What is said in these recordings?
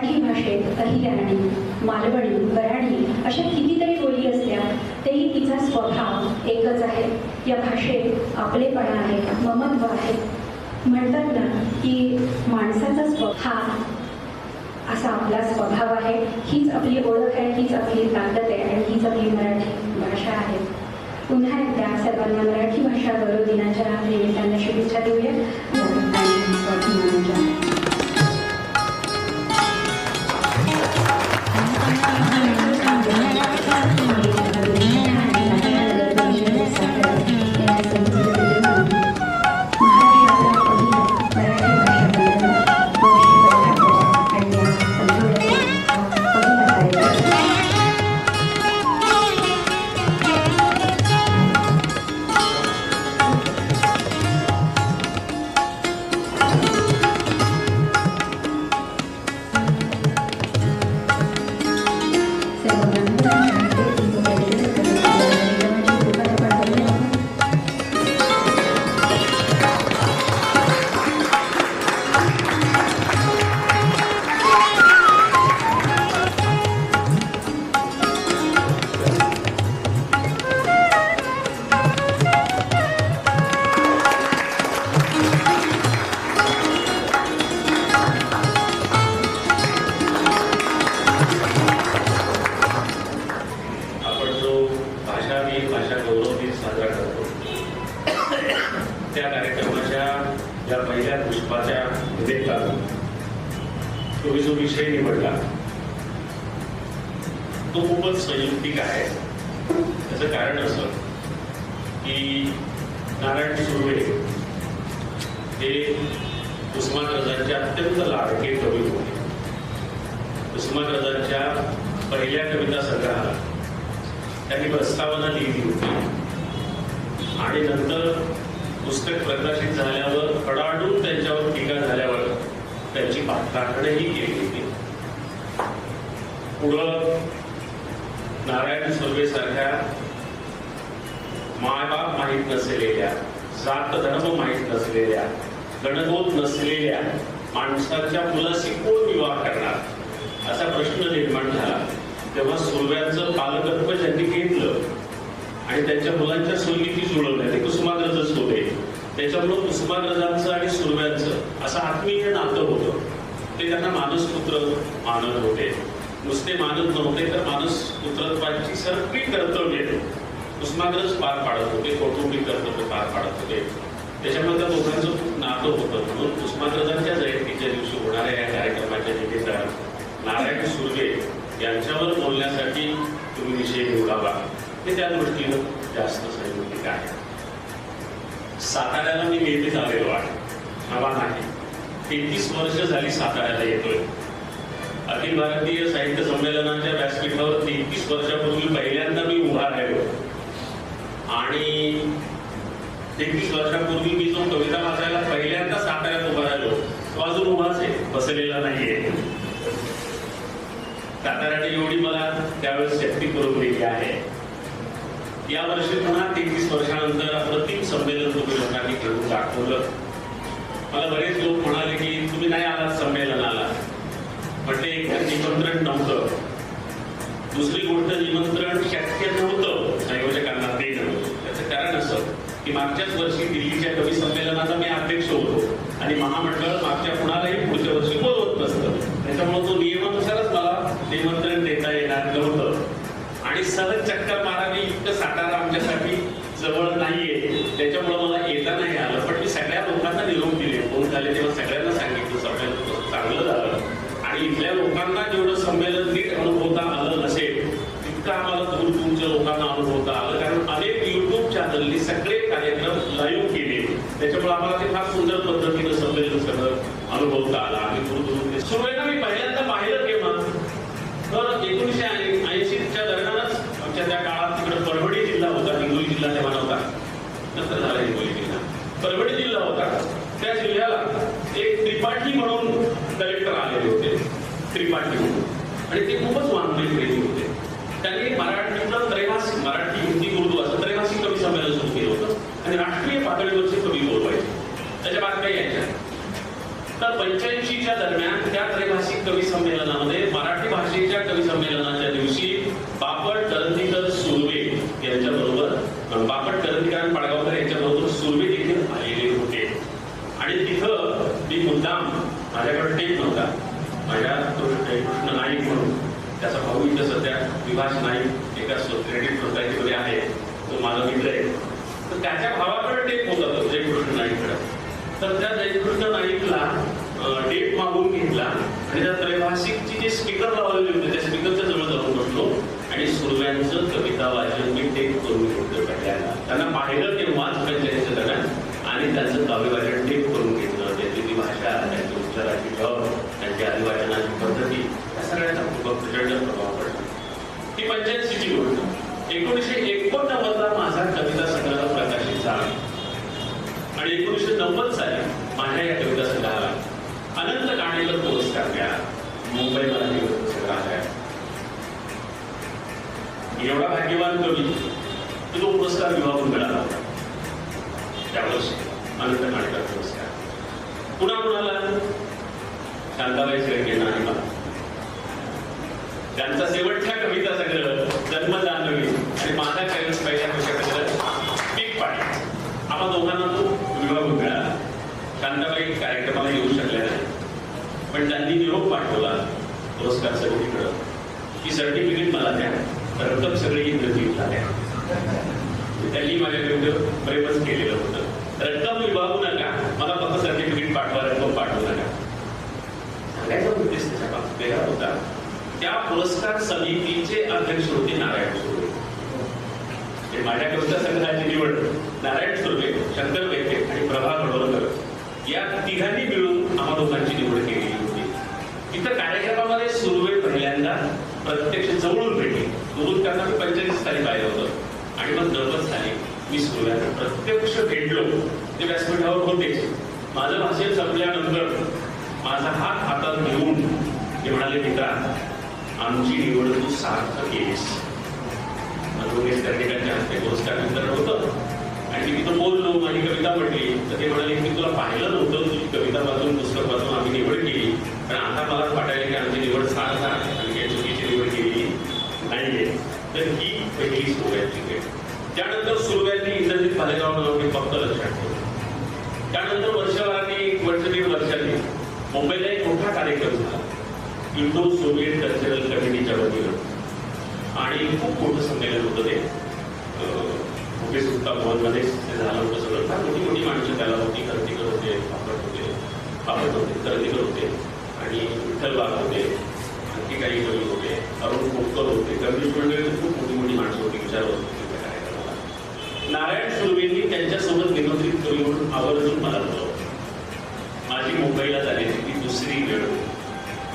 मराठी भाषेत अहिल्याणी, मालवणी, वऱ्हाडी अशा कितीतरी बोली असल्या तरी तिचा स्वभाव एकच आहे. या भाषेत आपलेपणा आहे, ममत्व आहे. म्हणतात ना की माणसाचा स्वभाव असा आपला स्वभाव आहे. हीच आपली ओळख आहे, हीच आपली ताकद आहे आणि हीच आपली मराठी भाषा आहे. पुन्हा एकदा सर्वांना मराठी भाषा गौरव दिनाच्या निमित्तानं शुभेच्छा देऊया. त्या कार्यक्रमाच्या या पहिल्या पुष्पाच्या निमित्तानं तुम्ही जो विषय निवडला तो खूपच संयुक्तिक आहे. त्याचं कारण असं की नारायण सुर्वे हे कुसुमाग्रजांचे अत्यंत लाडके कवी होते. कुसुमाग्रजांच्या पहिल्या कविता संग्रहाला त्यांनी प्रस्तावना लिहिली होती आणि नंतर पुस्तक प्रकाशित झाल्यावर कडाडून त्यांच्यावर टीका झाल्यावर त्यांची पाठराखणही केली होती. पुढं नारायण सुर्वे सारख्या मायबाप माहीत नसलेल्या, जात धर्म माहीत नसलेल्या, गणगोत नसलेल्या माणसाच्या मुलाशी कोण विवाह करणार असा प्रश्न निर्माण झाला. तेव्हा सुर्व्यांचं पालकत्व ज्यांनी घेतलं आणि त्यांच्या मुलांच्या सोयीची जुळवल्या ते कुसुमाग्रजच होते. त्याच्यामुळं कुसुमाग्रजांचं आणि सुर्व्यांचं असं आत्मीय नातं होतं. ते त्यांना मानसपुत्र मानत होते. नुसते मानत नव्हते तर मानसपुत्रत्वाची सर्व कर्तव्य कुसुमाग्रज पार पाडत होते, कौटुंबिक कर्तव्य पार पाडत होते. त्याच्यामुळे त्या दोघांचं खूप नातं होतं. म्हणून कुसुमाग्रजांच्या जयंतीच्या दिवशी होणाऱ्या या कार्यक्रमाच्या निमित्तानं नारायण सुर्वे यांच्यावर बोलण्यासाठी तुम्ही विषय निवडावा हे त्या दृष्टीनं जास्त संयुक्तिक आहे. साताऱ्याला मी नेहमीच आलेलो आहे, नवा नाही. 33 वर्ष झाली साताऱ्याला येतोय. अखिल भारतीय साहित्य संमेलनाच्या व्यासपीठावर 33 वर्षापूर्वी पहिल्यांदा मी उभा राहिलो आणि 33 वर्षापूर्वी मी जो कविता वाचायला पहिल्यांदा साताऱ्यात उभा राहिलो तो अजून उभाच आहे, बसलेला नाहीये. साताऱ्याने एवढी मला त्यावेळेस शक्ती करून दिली आहे. या वर्षी पुन्हा 33 वर्षानंतर अप्रतिम संमेलन तुम्ही लोकांनी घेऊन दाखवलं. मला बरेच लोक म्हणाले की तुम्ही नाही आलात संमेलनाला, पण ते एक निमंत्रण नव्हतं. दुसरी गोष्ट, निमंत्रण शक्य नव्हतं आयोजकांना, ते नव्हतं. त्याचं कारण असं की मागच्याच वर्षी दिल्लीच्या कवी संमेलनाचा मी अध्यक्ष होतो आणि महामंडळ मागच्या कुणालाही पुढच्या वर्षी बोलवत नसतं. त्याच्यामुळे तो नियमानुसारच मला निमंत्रण देता येणार नव्हतं आणि सहज चक्कर मारावी इतकं सातारा आमच्यासाठी जवळ नाहीये. त्याच्यामुळे मला येता नाही आलं. पण मी सगळ्या लोकांना निरोप दिले. फोन झाले तेव्हा सगळ्यांना सांगितलं संमेलन चांगलं झालं आणि इथल्या लोकांना जेवढं संमेलन नीट अनुभवता आलं नसेल तितकं आम्हाला दूर दूरच्या लोकांना अनुभवता आलं. कारण अनेक युट्यूब चॅनलनी सगळे कार्यक्रम लाईव्ह केले. त्याच्यामुळे आम्हाला ते फार सुंदर पद्धतीनं संमेलन सगळं अनुभवता आलं. आम्ही दूर दूर सुरुवातीला मी पहिल्यांदा पाहिलं केव्हा तर 1980च्या दरम्यानच. आमच्या त्या काळात तिकडे परभणी जिल्हा होता, हिंगोली जिल्हा तेव्हा नव्हता, नंतर झाला हिंगोली जिल्हा. परभणी जिल्हा होता. त्या जिल्ह्याला एक त्रिपाठी म्हणून कलेक्टर आलेले होते, त्रिपाठी म्हणून, आणि ते खूपच वानपणे प्रेमी होते. त्यांनी मराठीतलं त्रैमासिक, मराठी हिंदी उर्दू असं त्रैमासिक कवी संमेलन सुरू केलं होतं आणि राष्ट्रीय पातळीवरचे कवी बोलवायचे. त्याच्या बातम्या यायच्या. तर 1985च्या दरम्यान त्या त्रैभाषिक कवी संमेलनामध्ये मराठी भाषेच्या कवी संमेलनाच्या दिवशी बापट, करंदीकर, सुर्वे यांच्याबरोबर, बापट, करंदीकर आणि पाडगावकर यांच्याबरोबर सुर्वे देखील आलेले होते. आणि तिथं मी मुद्दाम, माझ्याकडे टेप नव्हता, माझ्या कृष्ण नाईक म्हणून त्याचा भाऊ इथं सध्या विभाष नाईक एका क्रेडिट सोसायटीमध्ये आहे, तो माझा मित्र आहे, तर त्याच्या भावाकडे टेप होता तो जयकृष्ण नाईककडे. तर त्या जयकृष्ण नाईकला टेप मागून घेतला आणि त्या त्रैभाषिकची जे स्पीकर लावलेले होते त्या स्पीकरच्या जवळ जाऊन बसलो आणि सुर्व्यांचं कविता वाचन मी टेप करून घेतलं पहिल्यांदा. त्यांना पाहिलं तेव्हाच पंचायतीच्या दरम्यान आणि त्यांचं काव्य वाचन टेप करून घेतलं. त्यांची ती भाषा, त्यांची उच्चाराची ढब, त्यांची आदिवाचनाची पद्धती, या सगळ्याचा खूप प्रचंड प्रभाव पडला. ती 85ची गोष्ट. 1989ला माझा कविता संग्रह प्रकाशित झाला आणि 1990 साली माझ्या या कविता संग्रहाला अनंत काणेकर पुरस्कार मिळाला मुंबई मराठी कविता संग्रहालयात. एवढा भाग्यवान कवी की तो पुरस्कार विभागून मिळाला होता त्यावर्षी, अनंत काणेकर पुरस्कार. पुन्हा कुणाला? शांताबाई शेळकेंना आणि मला. त्यांचा शेवटच्या कविता संग्रह जन्मजान्हवी आणि माझा पहिल्या कविता संग्रह पीक पाणी, आम्हा दोघांना तो विभागून मिळाला. शांताबाई कार्यक्रमाला येऊ शकल्या नाही, पण त्यांनी निरोप पाठवला पुरस्कार समितीकडं की सर्टिफिकेट मला द्या, रक्कम सगळी इंग्रजीत झाल्या. त्यांनी माझ्याकडे प्रेमच केलेलं होतं. रक्कम विभागू नका, मला फक्त सर्टिफिकेट पाठवा, रक्कम पाठवू नका. सांगायचा उद्देश त्याच्या बाबतीत वेगळा होता. त्या पुरस्कार समितीचे अध्यक्ष होते नारायण सुर्वे. माझ्या कविता संग्रहाची निवड नारायण सुर्वे, शंकर वैद्य आणि प्रभा गडोलकर या तिघांनी मिळून आम्हा दोघांची निवड केलेली होती. इथं कार्यक्रमामध्ये सुर्वे पहिल्यांदा प्रत्यक्ष जवळून भेटली. दुरून त्यांना मी 45 साली पाहिलं होतं आणि मग 90 साली मी सुर्व्यांना प्रत्यक्ष भेटलो. ते व्यासपीठावर होतेच. माझं भाषण संपल्यानंतर माझा हात हातात घेऊन ते म्हणाले, मित्रा, आमची निवड तू सार्थ केलीस. त्या ठिकाणी हस्ते पुरस्कार वितरण होतं आणि मी तिथं बोललो, माझी कविता म्हटली, तर ते म्हणाले की तुला पाहिलं नव्हतं, तुझी कविता वाचून पुस्तक वाचून आम्ही निवड केली, पण आता मला वाटायला की आमची निवड सार्थ आहे आणि काही चुकीची निवड केली नाहीये. तर ही पहिली सुरुवात भेट. त्यानंतर सुरुवातीने इंद्रजित भालेराव नावाने फक्त लक्षात ठेवलं. त्यानंतर वर्षभराने, वर्ष दीड वर्षांनी मुंबईला एक मोठा कार्यक्रम झाला इंडो सोव्हिएट कल्चरल कमिटीच्या वतीनं आणि खूप मोठं संमेलन होतं ते. मोठे सुद्धा भवनमध्ये ते झालं होतं सगळं. फार मोठी मोठी माणसं त्याला होती. करंदीकर होते, पापट होते, करंदीकर होते आणि विठ्ठल बाग होते, आणखी काही कवी होते, अरुण खोपकर होते. कम्युनिस्ट मंडळी खूप मोठी मोठी माणसं होती विचारवत होती त्या कार्यक्रमाला. नारायण सुर्वेंनी त्यांच्यासोबत निमंत्रित कवी म्हणून आवर्जून मला बोलवलं. माझी मुंबईला झालेली ती दुसरी वेळ.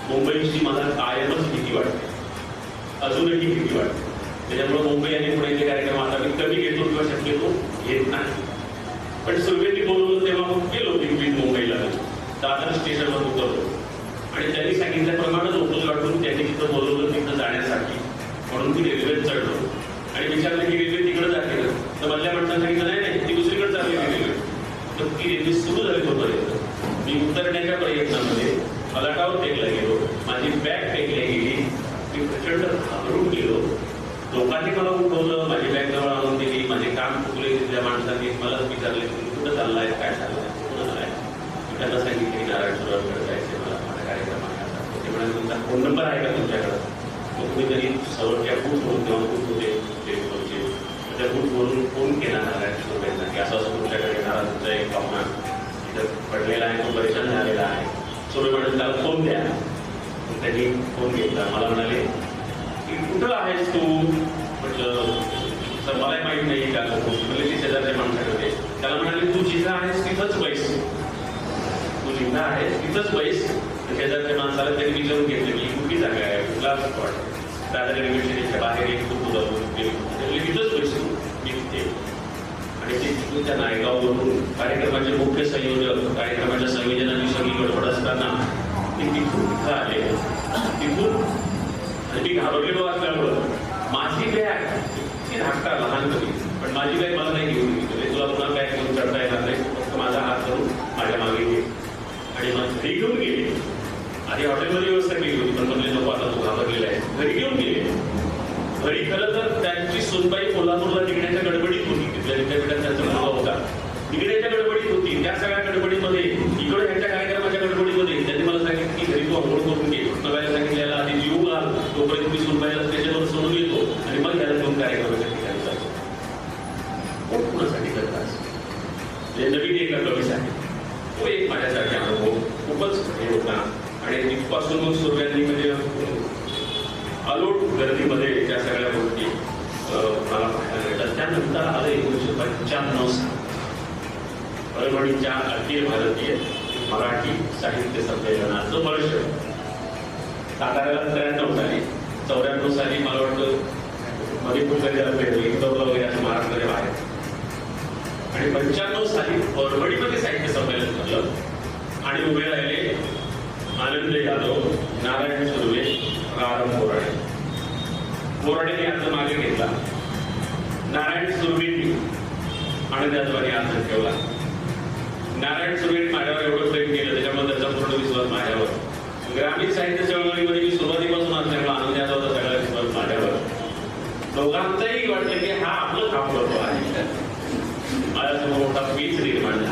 मुंबईची मला कायमच भीती वाटते, अजूनही भीती वाटते. त्याच्यामुळे मुंबई आणि पुण्याचे कार्यक्रम आता मी कमी घेतो किंवा शक्यतो घेत नाही. पण सुरुवाती बोलवलं तेव्हा मग गेलो दिल्लीत मुंबईला. दादर स्टेशनवर उतरलो आणि त्यांनी सांगितल्याप्रमाणे लोकल गाठून त्यांनी तिथं बोलवलं तिथं जाण्यासाठी. म्हणून मी रेल्वेत चढलो आणि विचारलं की रेल्वे तिकडे जाते ना, तर मधल्या माणसानं सांगितलं नाही, ती दुसरीकडे चालली रेल्वे. तर ती रेल्वे सुरू झाली तोपर्यंत मी उतरण्याच्या प्रयत्नामध्ये फलाटावर टेकला गेलो, माझी बॅग टेकल्या गेली. मी प्रचंड घाबरून गेलो. लोकांनी मला उठवलं, माझी बॅग जवळ आणून दिली, माझे काम चुकले. तिथल्या माणसांनी मलाच विचारले की कुठं चाललाय, काय चाललंय, कुठं आलाय. मी त्यांना सांगितले की नारायण सुर्वेकडे जायचंय मला, माझा कार्यक्रम आहे. ते म्हणाले तुमचा फोन नंबर आहे का तुमच्याकडं? मग तुम्ही तरी सवरच्या बूथ म्हणून तेव्हा बूथ होते टेलिफोनचे, त्या बूथवरून फोन केला नारायण सुर्वेंना की असं असं तुमच्याकडे येणारा तुमचा एक पाहुणा तिथं पडलेला आहे, तो परेशान झालेला आहे. सुर्वे म्हणाले त्याला फोन द्या. त्यांनी फोन घेतला. मला म्हणाले की कुठं आहेस तू? म्हटलं तर मलाही माहीत नाही का. म्हणजे ती शेजारच्या माणसाकडे. त्याला म्हणाले तू जिथं आहेस तिथंच बैस, तू जिथं आहेस तिथंच बैस. शेजारच्या माणसाला त्यांनी विचारून घेतलं की कुठली जागा आहे, कुठला स्पॉट. दादर रेल्वे स्टेशनच्या बाहेर एक खूप तिथंच बैस मी तिथे. आणि ते तिथून त्या नायगाववरून कार्यक्रमाचे मुख्य संयोजक, कार्यक्रमाच्या संयोजनाची सगळी गडबड असताना मी तिथून तिथं आले. तिथून मी घाबरलेलो असल्यामुळं माझी बॅग ती धाकटा लहान कधी, पण माझी बॅग मला नाही घेऊन गेली. तुला पुन्हा बॅग घेऊन चढता येणार नाही, फक्त माझा हात धरून माझ्या मागे घे. आणि मग घरी घेऊन गेले. आधी हॉटेलमध्ये व्यवस्था केली होती, पण म्हणले नको, आता तो घाबरलेला आहे. घरी घेऊन गेले. घरी खरं तर त्यांची सुनबाई कोल्हापूरला निघण्याच्या गडबडीत होती. तिथल्या विद्यापीठात त्यांचा मुलगा होता, निघण्याच्या गडबडीत होती. त्या सगळ्या गडबडीमध्ये इकडे ह्यांच्या कार्यक्रमाच्या गडबडीमध्ये त्यांनी मला सांगितलं की घरी तू अंघोळ करून घे. नव्याला सांगितलं याला आधी जीव घाल, तोपर्यंत मी सुनबाईला स्टेशनवर सोडून येतो आणि मग याला घेऊन कार्यक्रमाच्या ठिकाणी जातो. कोण कुणासाठी करतात? हे नवीन एका कवीसाठी तो एक माझ्यासाठी अनुभव खूपच हे होता. आणि तिथपासून मग सुरुवाती म्हणजे अलोट गर्दीमध्ये त्या सगळ्या गोष्टी मला पाहायला मिळतात. त्यानंतर आलं 1995 परभणीच्या अखिल भारतीय मराठी साहित्य संमेलनाचं वर्ष. साताऱ्याला 93 साली, 94 साली मला वाटतं मणिपूरमध्ये इंदोरला वगैरे असं महाराष्ट्राच्या बाहेर, आणि 95 साली परभणीमध्ये साहित्य संमेलन झालं. आणि उभे राहिले आनंद यादव, नारायण सुर्वे, राम बोराडे. बोराडेने अर्ज मागे घेतला, नारायण सुर्वेंनी आनंद यादवांनी अर्ज ठेवला. नारायण सुर्वेंनी माझ्यावर एवढं प्रेम केलं, त्याच्यामुळे त्याचा पूर्ण विश्वास माझ्यावर. ग्रामीण साहित्य चळवळीमध्ये मी सुरुवातीपासून असल्यामुळे आनंद यादवचा सगळा विश्वास माझ्यावर. दोघांचंही वाटलं की हा आपलं काम करतो आहे. माझ्यासमोर मोठा पीच निर्माण झाला.